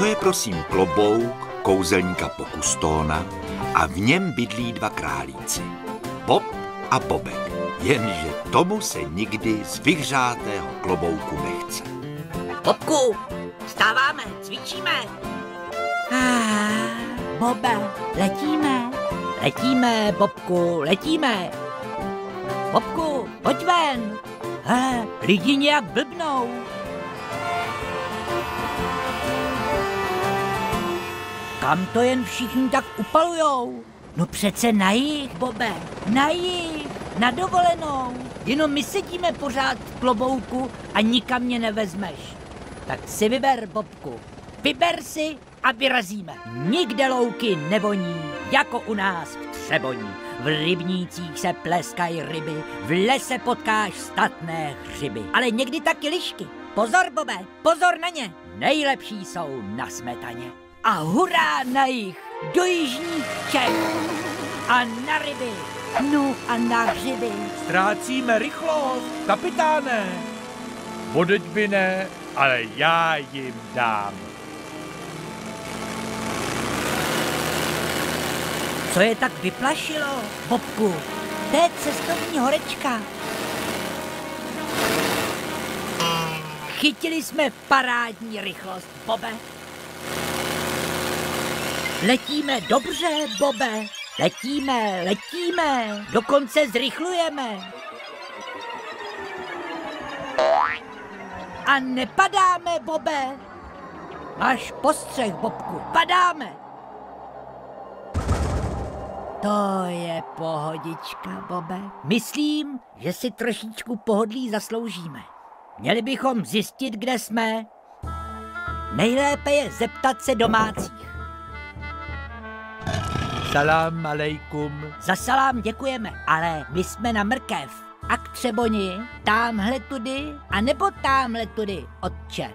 To je prosím klobouk kouzelníka Pokustóna a v něm bydlí dva králíci, Bob a Bobek, jenže tomu se nikdy z vyhřátého klobouku nechce. Bobku, vstáváme, cvičíme. Bobe, letíme. Letíme, Bobku, letíme. Bobku, pojď ven. Hele, lidi nějak blbnou. Kam to jen všichni tak upalujou? No přece na jih, Bobe, na jih, na dovolenou. Jenom my sedíme pořád v klobouku a nikam mě nevezmeš. Tak si vyber, Bobku. Vyber si a vyrazíme. Nikde louky nevoní, jako u nás v Třeboní. V rybnících se pleskají ryby, v lese potkáš statné hřiby. Ale někdy taky lišky. Pozor, Bobe, pozor na ně. Nejlepší jsou na smetaně. A hurá na jich, do jižních Čech. A na ryby, No a na hřiby. Ztrácíme rychlost, kapitáne. Podeď by ne, ale já jim dám. co je tak vyplašilo, Bobku? To je cestovní horečka. Chytili jsme parádní rychlost, Bobe. Letíme dobře, Bobe. Letíme, letíme. Dokonce zrychlujeme. A nepadáme, Bobe. Máš postřeh, Bobku. Padáme. To je pohodička, Bobe. Myslím, že si trošičku pohodlí zasloužíme. Měli bychom zjistit, kde jsme. Nejlépe je zeptat se domácích. Salám alejkum. Za salám děkujeme, ale my jsme na mrkev. A k Třeboni, támhle tudy, anebo támhle tudy, otče.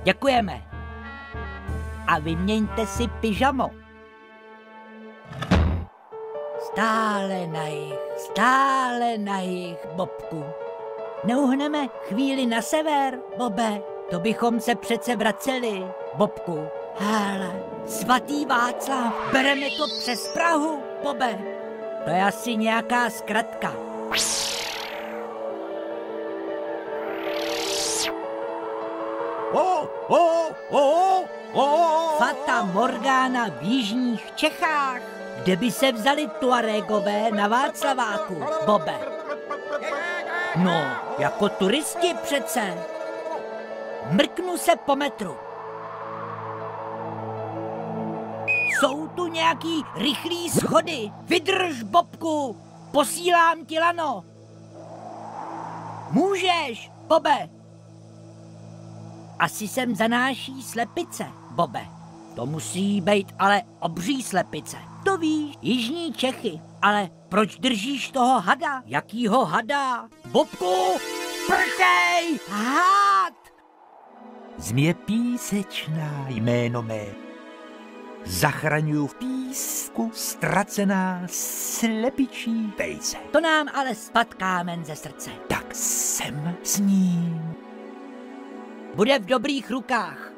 Děkujeme. A vyměňte si pyžamo. Stále na jih, Bobku. Neuhneme chvíli na sever, Bobe. To bychom se přece vraceli, Bobku. Hele, svatý Václav, bereme to přes Prahu, Bobe. To je asi nějaká zkratka. Fata Morgana v jižních Čechách. Kde by se vzali Tuaregové na Václaváku, Bobe? No, jako turisti přece. Mrknu se po metru. Jsou tu nějaký rychlý schody. Vydrž, Bobku, posílám ti lano. Můžeš, Bobe. Asi sem zanáší slepice, Bobe. To musí být ale obří slepice. To víš, jižní Čechy. Ale proč držíš toho hada? Jakýho hada? Bobku, prchej! Had! Zmije písečná jméno mé. Zachraňuju v písku ztracená slepičí vejce. To nám ale spad kámen ze srdce. Tak jsem s ním. Bude v dobrých rukách.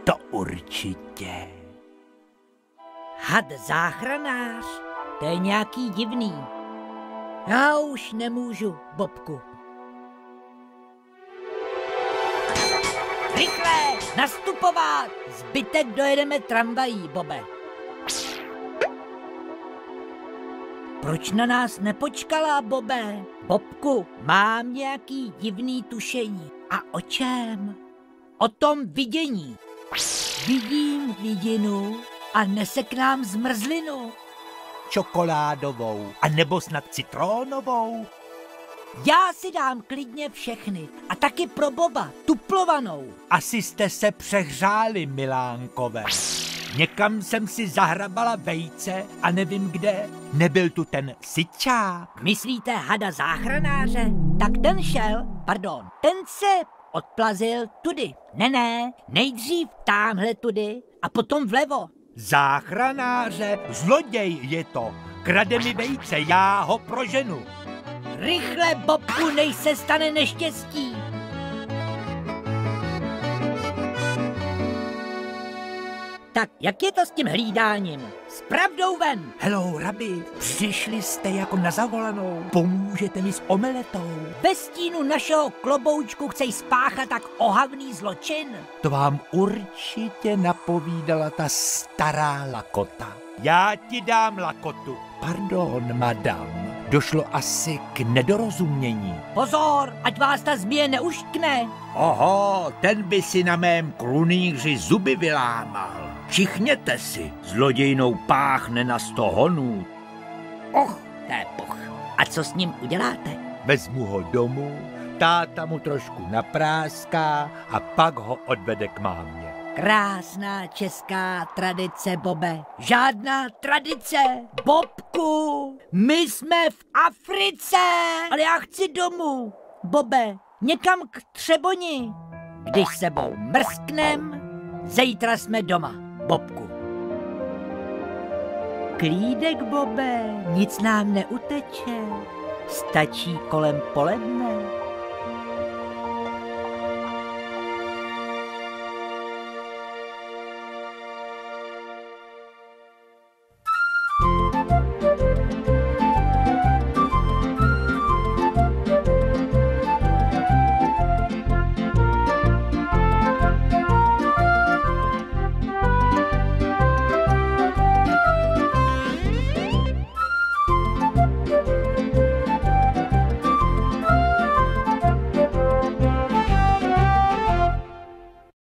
To určitě. Had záchranář, to je nějaký divný. Já už nemůžu, Bobku. Rychle, nastupovat! Zbytek dojedeme tramvají, Bobe. Proč na nás nepočkala, Bobe? Bobku, mám nějaký divný tušení. A o čem? O tom vidění. Vidím vidinu a nese k nám zmrzlinu. Čokoládovou, a nebo snad citrónovou? Já si dám klidně všechny. A taky pro Boba, tuplovanou. Asi jste se přehřáli, milánkové. Někam jsem si zahrabala vejce a nevím kde. Nebyl tu ten syčák. Myslíte hada záchranáře? Tak ten ten se odplazil tudy. Ne, nejdřív támhle tudy a potom vlevo. Záchranáře, zloděj je to. Krade mi vejce, já ho proženu. Rychle, Bobku, než se stane neštěstí. Tak jak je to s tím hlídáním? S pravdou ven! Hello, Rabi, přišli jste jako na zavolanou. Pomůžete mi s omeletou. Ve stínu našeho kloboučku chceš spáchat tak ohavný zločin? To vám určitě napovídala ta stará lakota. Já ti dám lakotu. Pardon, madam. Došlo asi k nedorozumění. Pozor, ať vás ta zmije neuštkne. Oho, ten by si na mém krunýři zuby vylámal. Čichněte si, zlodějnou páchne na 100 honů. Och, to je poch. A co s ním uděláte? Vezmu ho domů, táta mu trošku napráská a pak ho odvede k mámě. Krásná česká tradice, Bobe. Žádná tradice, Bobku. My jsme v Africe. Ale já chci domů, Bobe. Někam k Třeboni. Když sebou mrsknem, zítra jsme doma, Bobku. Klídek, Bobe, nic nám neuteče. Stačí kolem poledne.